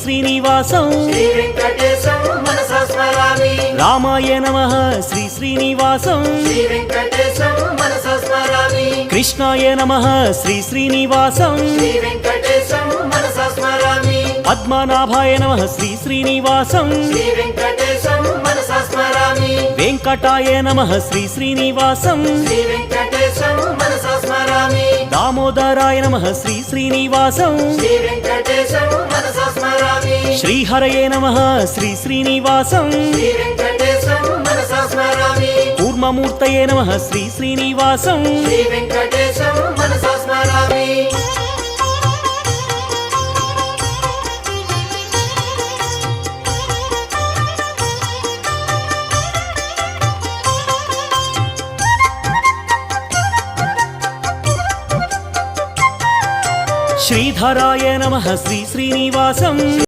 శ్రీనివాసం శ్రీ వెంకటేశం మనసా స్మరామి రామాయ నమః శ్రీ శ్రీనివాసం శ్రీ వెంకటేశం మనసా స్మరామి కృష్ణాయ నమః శ్రీ శ్రీనివాసం శ్రీ వెంకటేశం మనసా స్మరామి పద్మనాభాయ నమః శ్రీ శ్రీనివాసం శ్రీ వెంకటేశం మనసా స్మరామి వెంకటాయ నమః శ్రీ శ్రీనివాసం శ్రీ వెంకటేశం మనసా స్మరామి దామోదరాయ నమః శ్రీ శ్రీనివాసం శ్రీ వెంకటేశం మనసా స్మరామి శ్రీహరయే నమః శ్రీ శ్రీనివాసం శ్రీ వెంకటేశం మనసా స్మరామి కూర్మమూర్తయే నమః శ్రీ శ్రీనివాసం శ్రీ వెంకటేశం మనసా స్మరామి శ్రీధరాయ నమః శ్రీ శ్రీనివాసం